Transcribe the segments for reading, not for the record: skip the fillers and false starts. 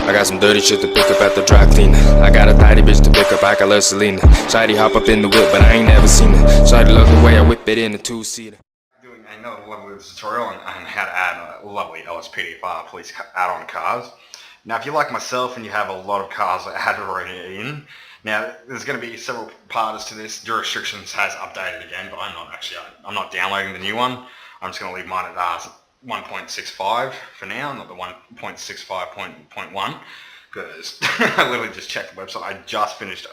I got some dirty shit to pick up at the dry cleaner. I got a tidy bitch to pick up, I got Selena. Shawty hop up in the whip, but I ain't never seen her. Shawty love the way I whip it in a two-seater. Doing another lovely tutorial on how to add a lovely LSPDFR police add-on cars. Now, if you're like myself and you have a lot of cars that had already in, now there's going to be several parts to this. Jurisdictions has updated again, but I'm not downloading the new one. I'm just going to leave mine at 1.65 for now, not the 1.65.1, because I literally just checked the website. I just finished,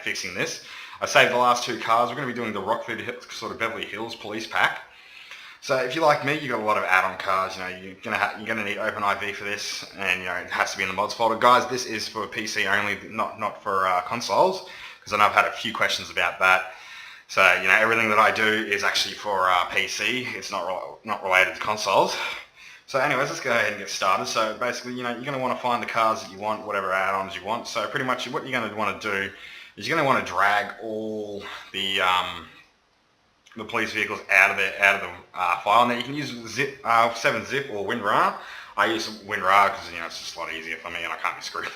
fixing this. I saved the last two cars. We're going to be doing the Rockford sort of Beverly Hills police pack. So if you're like me, you've got a lot of add-on cars. You're gonna need OpenIV for this, and it has to be in the mods folder. Guys, this is for PC only, not for consoles, because I know I've had a few questions about that. So everything that I do is actually for PC. It's not related to consoles. So anyways, let's go ahead and get started. So basically, you're going to want to find the cars that you want, whatever add-ons you want. So pretty much what you're going to want to do is you're going to want to drag all the police vehicles out of the file. Now you can use 7-zip or WinRAR. I use WinRAR because it's just a lot easier for me, and I can't be screwed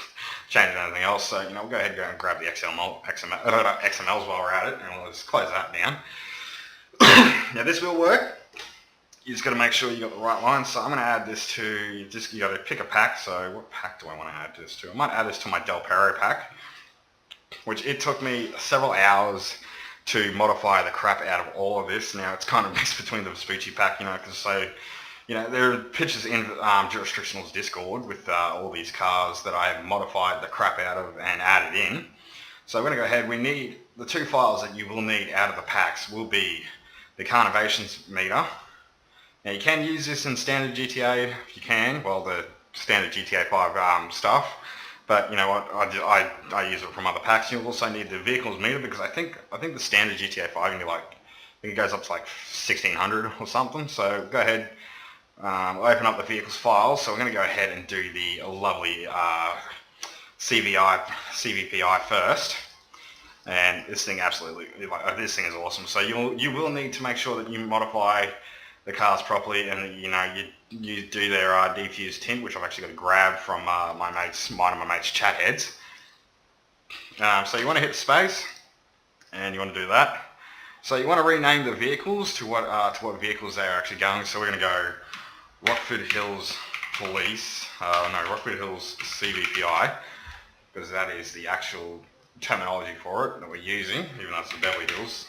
changing anything else. So we'll go ahead and grab the XMLs while we're at it, and we'll just close that down. Now this will work. You just got to make sure you got the right line. So I'm going to add this to you got to pick a pack. So what pack do I want to add this to? I might add this to my Del Perro pack, which it took me several hours to modify the crap out of all of this. Now it's kind of mixed between the Vespucci pack, because there are pictures in Jurisdictional's Discord with all these cars that I have modified the crap out of and added in. So we're going to go ahead. We need the two files that you will need out of the packs will be the Carnivations meter. Now you can use this in standard GTA if you can, well the standard GTA 5 stuff. But you know what, I use it from other packs. You'll also need the vehicles meter, because I think the standard GTA 5 can be I think it goes up to 1600 or something. So go ahead, open up the vehicles files. So we're going to go ahead and do the lovely CVPI first. And this thing absolutely, this thing is awesome. So you will need to make sure that you modify the cars properly, and you do their defuse tint, which I've actually got to grab from mine and my mates' chat heads. So you want to hit space, and you want to do that. So you want to rename the vehicles to what vehicles they are actually going. So we're going to go Rockford Hills Police, Rockford Hills CVPI, because that is the actual terminology for it that we're using, even though it's the Beverly Hills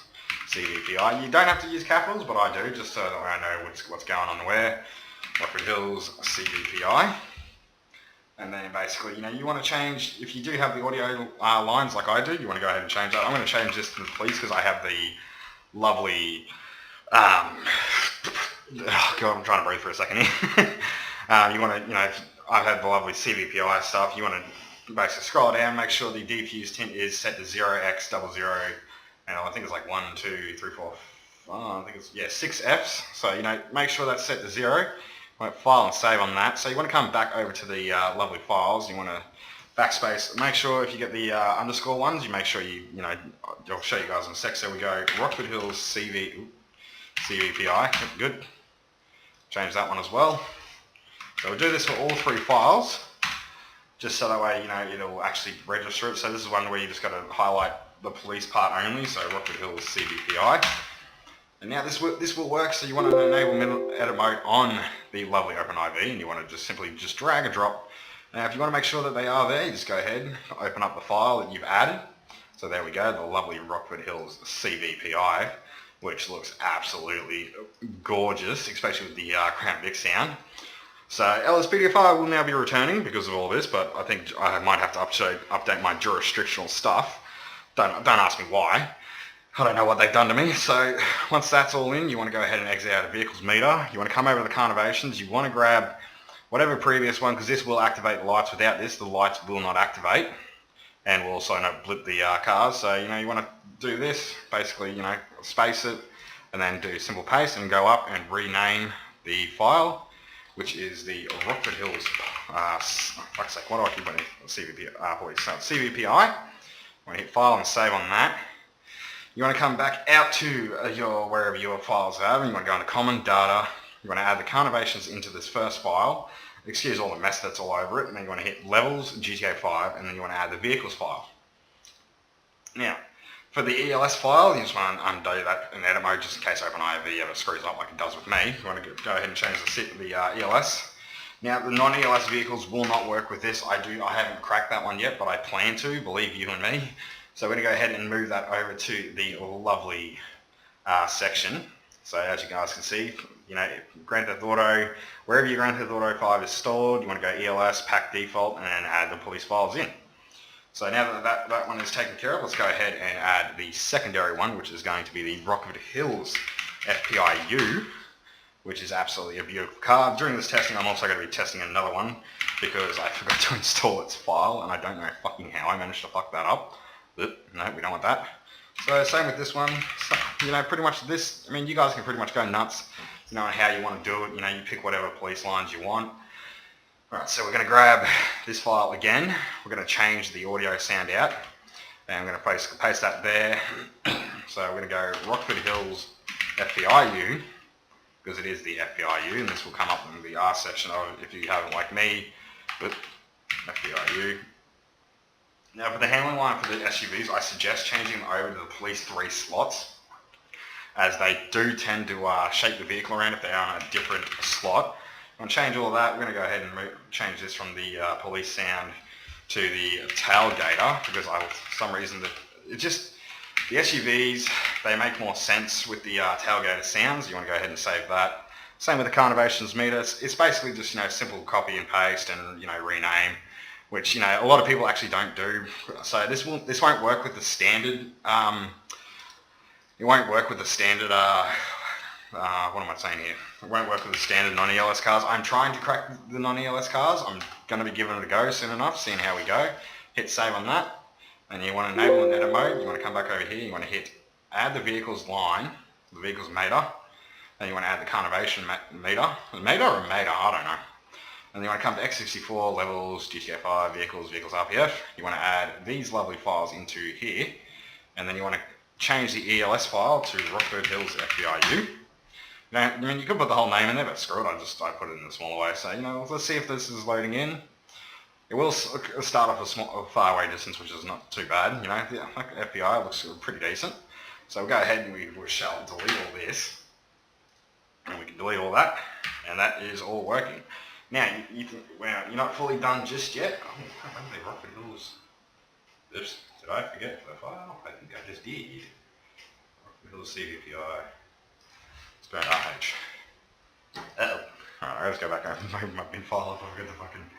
CVPI. You don't have to use capitals, but I do, just so that I know what's going on where. Rockford Hills CVPI. And then basically, you want to change, if you do have the audio lines like I do, you want to go ahead and change that. I'm going to change this to the police because I have the lovely, oh God, I'm trying to breathe for a second here. You want to, I've had the lovely CVPI stuff. You want to basically scroll down, make sure the diffuse tint is set to 0x00. And I think it's 1, 2, 3, 4, I think it's 6 Fs. So make sure that's set to 0. File and save on that. So you want to come back over to the lovely files. You want to backspace. Make sure if you get the underscore ones, you make sure I'll show you guys in a sec. So we go Rockford Hills CVPI. Good. Change that one as well. So we'll do this for all three files, just so that way it'll actually register it. So this is one where you just got to highlight the police part only, so Rockford Hills CVPI. And now this will work, so you want to enable middle edit mode on the lovely OpenIV, and you want to simply drag and drop. Now if you want to make sure that they are there, you just go ahead and open up the file that you've added. So there we go, the lovely Rockford Hills CVPI, which looks absolutely gorgeous, especially with the Crown Vic sound. So LSPDFR will now be returning because of all this, but I think I might have to update my jurisdictional stuff. Don't ask me why. I don't know what they've done to me. So once that's all in, you want to go ahead and exit out of vehicles meter. You want to come over to the Carnivations. You want to grab whatever previous one, because this will activate the lights. Without this, the lights will not activate, and will also not blip the cars. So you want to do this, basically space it, and then do simple paste and go up and rename the file, which is the Rockford Hills. Fuck's sake, what do I keep on CVPI. You want to hit file and save on that. You want to come back out to wherever your files are, and you want to go into common data. You want to add the Carnivations into this first file, excuse all the mess that's all over it, and then you want to hit Levels, GTA 5, and then you want to add the Vehicles file. Now, for the ELS file, you just want to undo that in edit mode just in case OpenIV ever screws up like it does with me. You want to go ahead and change the ELS. Now, the non-ELS vehicles will not work with this. I haven't cracked that one yet, but I plan to, believe you and me. So we're going to go ahead and move that over to the lovely section. So as you guys can see, you know, Grand Theft Auto, wherever your Grand Theft Auto 5 is stored, you want to go ELS, pack default, and then add the police files in. So now that one is taken care of, let's go ahead and add the secondary one, which is going to be the Rockford Hills FPIU, which is absolutely a beautiful car. During this testing, I'm also going to be testing another one because I forgot to install its file, and I don't know fucking how I managed to fuck that up. But no, we don't want that. So same with this one. So, you know, pretty much this, I mean, you guys can pretty much go nuts, you know, on how you want to do it. You know, you pick whatever police lines you want. Alright, so we're going to grab this file again. We're going to change the audio sound out. And I'm going to paste that there. So we're going to go Rockford Hills FPIU, because it is the FPIU, and this will come up in the R section of it if you haven't like me. But FPIU. Now for the handling line for the SUVs, I suggest changing them over to the police 3 slots, as they do tend to shape the vehicle around if they are on a different slot. I'm going to change all of that. We're going to go ahead and change this from the police sound to the tailgater, because for some reason the SUVs, they make more sense with the tailgater sounds. You want to go ahead and save that. Same with the Carnivations meter. It's basically just, you know, simple copy and paste and, you know, rename, which, you know, a lot of people actually don't do. So this won't work with the standard. It won't work with the standard. What am I saying here? It won't work with the standard non-ELS cars. I'm trying to crack the non-ELS cars. I'm going to be giving it a go soon enough, seeing how we go. Hit save on that. And you want to enable in edit mode. You want to come back over here. You want to hit add the vehicles line, the vehicles meter. Then you want to add the Carnivation meter. Meter or meter? I don't know. And you want to come to X64, levels, GTA 5, vehicles RPF. You want to add these lovely files into here. And then you want to change the ELS file to Rockford Hills FPIU. Now, I mean, you could put the whole name in there, but screw it, I put it in a smaller way. So, you know, let's see if this is loading in. It will start off a far away distance, which is not too bad. You know, the FPI looks pretty decent. So we'll go ahead and we shall delete all this. And we can delete all that. And that is all working. Now, well, you're not fully done just yet. Oh, when did they Rockford Hills? Oops, did I forget the file? I think I just did. Rockford Hills CVPI. Let's go to RH. Uh-oh. Alright, let's go back over my bin file if I forget the fucking...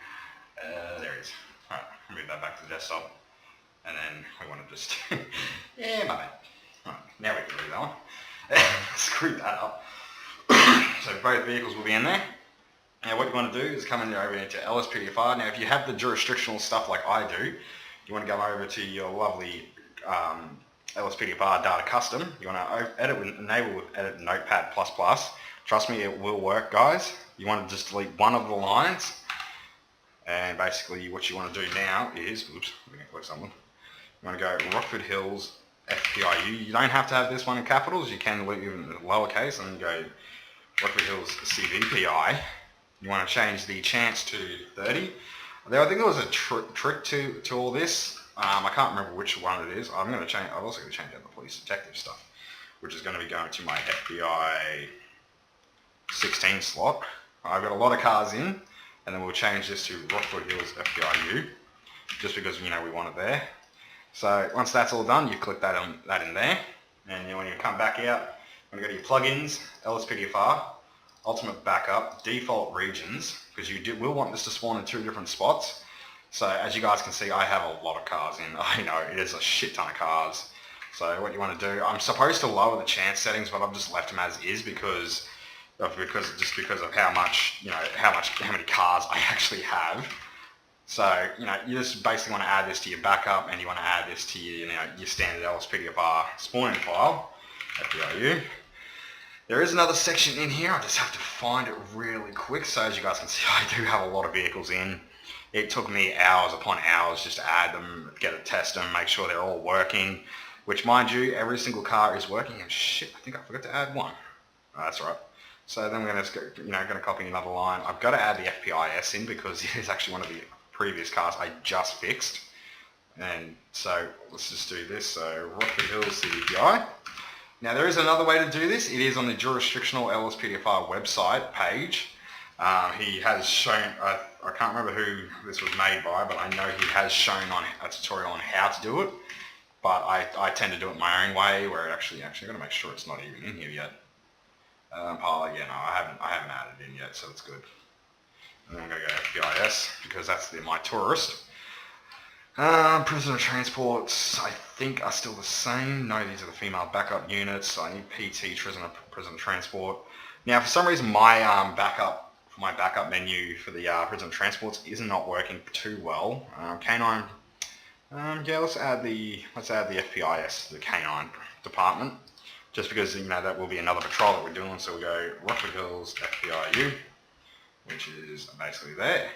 there it is. Alright, move that back to the desktop. And then we want to just... yeah, my bad. Alright, now we can do that one. Screw that up. So both vehicles will be in there. Now what you want to do is come in over into LSPDFR. Now if you have the jurisdictional stuff like I do, you want to go over to your lovely LSPDFR data custom. You want to enable with edit notepad++. Trust me, it will work, guys. You want to just delete one of the lines. And basically what you want to do now is, oops, I'm going to click something. You want to go Rockford Hills FPIU. You don't have to have this one in capitals. You can leave it in lowercase and go Rockford Hills CVPI. You want to change the chance to 30. There, I think there was a trick to all this. I can't remember which one it is. I'm also going to change out the police detective stuff, which is going to be going to my FBI 16 slot. I've got a lot of cars in, and then we'll change this to Rockford Hills FPIU, just because, you know, we want it there. So once that's all done, you click that in there, and then when you come back out, you want to go to your plugins, LSPDFR, Ultimate Backup, Default Regions, because you will want this to spawn in 2 different spots. So as you guys can see, I have a lot of cars in. I know, it is a shit ton of cars. So what you want to do, I'm supposed to lower the chance settings, but I've just left them as is because of how much, you know, how many cars I actually have. So, you know, you just basically want to add this to your backup, and you want to add this to your, you know, your standard LSPDFR spawning file, FPIU. There is another section in here, I just have to find it really quick. So as you guys can see, I do have a lot of vehicles in. It took me hours upon hours just to add them, get it, test them, make sure they're all working. Which, mind you, every single car is working. And shit, I think I forgot to add one. Oh, that's right. So then we're going to copy another line. I've got to add the FPIS in because it is actually one of the previous cars I just fixed. And so let's just do this. So Rockford Hills CVPI. Now there is another way to do this. It is on the jurisdictional LSPDFR website page. He has shown, I can't remember who this was made by, but I know he has shown on a tutorial on how to do it. But I tend to do it my own way, where actually I've got to make sure it's not even in here yet. Oh yeah, no, I haven't added it in yet, so that's good. And then I'm going to go FPIS because that's my tourist. Prisoner transports, I think, are still the same. No, these are the female backup units. I need PT, prisoner transport. Now, for some reason, my backup menu for the prisoner transports is not working too well. Canine. Yeah, let's add the FPIS, the canine department, just because that will be another patrol that we're doing. So we go Rockford Hills FPIU, which is basically there.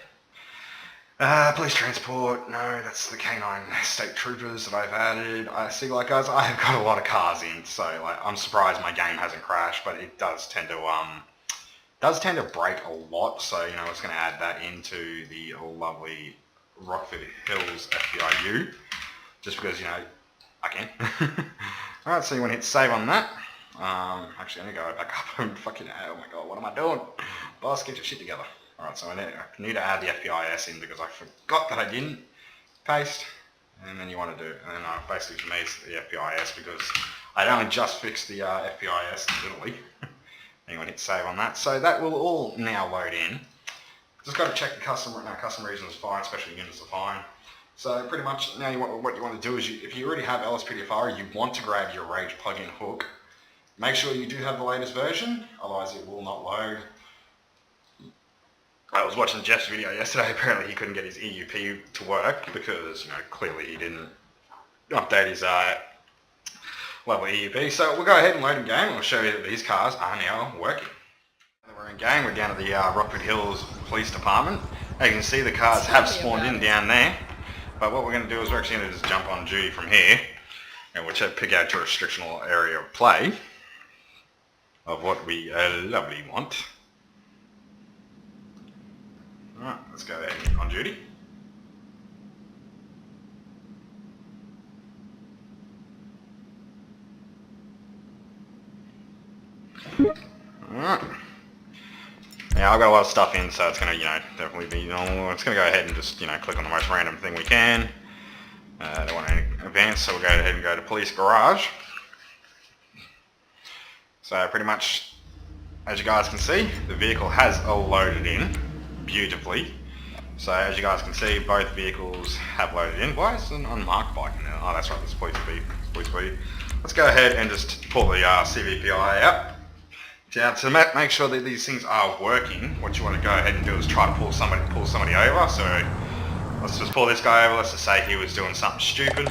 Police transport, no, that's the canine state troopers that I've added. I see, guys, I have got a lot of cars in, so I'm surprised my game hasn't crashed, but it does tend to break a lot. So I was going to add that into the lovely Rockford Hills FPIU, just because I can. All right, so you want to hit save on that. Actually, I'm gonna go back up and fucking, oh my god, what am I doing? Boss, get your shit together. Alright, so I need to add the FPIS in because I forgot that I didn't. Paste, and then you want to do, and then basically for me it's the FPIS because I'd only just fixed the FPIS literally. And you want to hit save on that. So that will all now load in. Just got to check the custom region is fine, special units are fine. So pretty much now what you want to do is if you already have LSPDFR, you want to grab your Rage plugin hook. Make sure you do have the latest version, otherwise it will not load. I was watching Jeff's video yesterday. Apparently he couldn't get his EUP to work because clearly he didn't update his level EUP. So we'll go ahead and load in game and we'll show you that these cars are now working. We're in game. We're down at the Rockford Hills Police Department. As you can see, the cars have spawned in down there. But what we're going to do is we're actually going to just jump on duty from here and we'll pick our jurisdictional area of play of what we lovely want. Alright, let's go ahead and get on duty. Alright. Now I've got a lot of stuff in, so it's going to, definitely be, it's going to go ahead and just, click on the most random thing we can. Don't want any advance, so we'll go ahead and go to Police Garage. So pretty much, as you guys can see, the vehicle has all loaded in beautifully. So as you guys can see, both vehicles have loaded in. Why is an unmarked bike in there? Oh, that's right, there's police speed. Let's go ahead and just pull the CVPI out. Now, to make sure that these things are working, what you want to go ahead and do is try to pull somebody over. So let's just pull this guy over. Let's just say he was doing something stupid.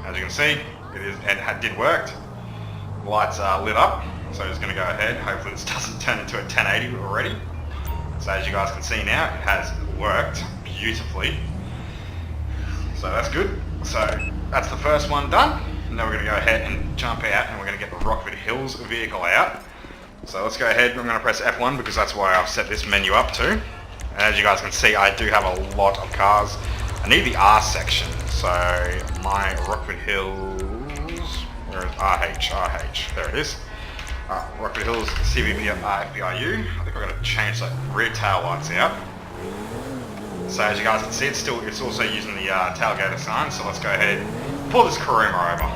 As you can see, it did work. Lights are lit up. So I'm just going to go ahead. Hopefully this doesn't turn into a 1080 already. So as you guys can see now, it has worked beautifully. So that's good. So that's the first one done. And now we're going to go ahead and jump out and we're going to get the Rockford Hills vehicle out. So let's go ahead. I'm going to press F1 because that's why I've set this menu up to. And as you guys can see, I do have a lot of cars. I need the R section. So my Rockford Hills, where is RH, there it is. Rockford Hills CVPIU. I think I've got to change the rear tail lights out. So as you guys can see, it's also using the tailgater sign. So let's go ahead and pull this Karuma over.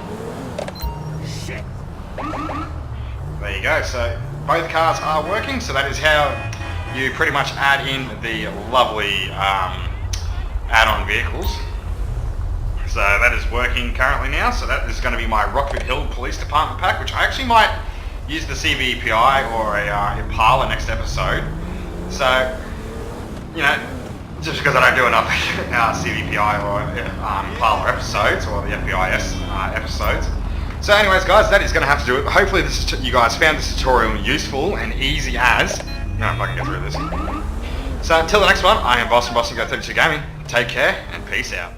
There you go. So both cars are working. So that is how you pretty much add in the lovely add-on vehicles. So that is working currently now. So that is going to be my Rockford Hill Police Department pack, which I actually might use the CVPI or a Impala next episode. So, just because I don't do enough CVPI or Impala episodes or the FPIS episodes. So anyways guys, that is going to have to do it. Hopefully you guys found this tutorial useful and easy as. If I can get through this. So until the next one, I am Boss from Boston Go 32 Gaming. Take care and peace out.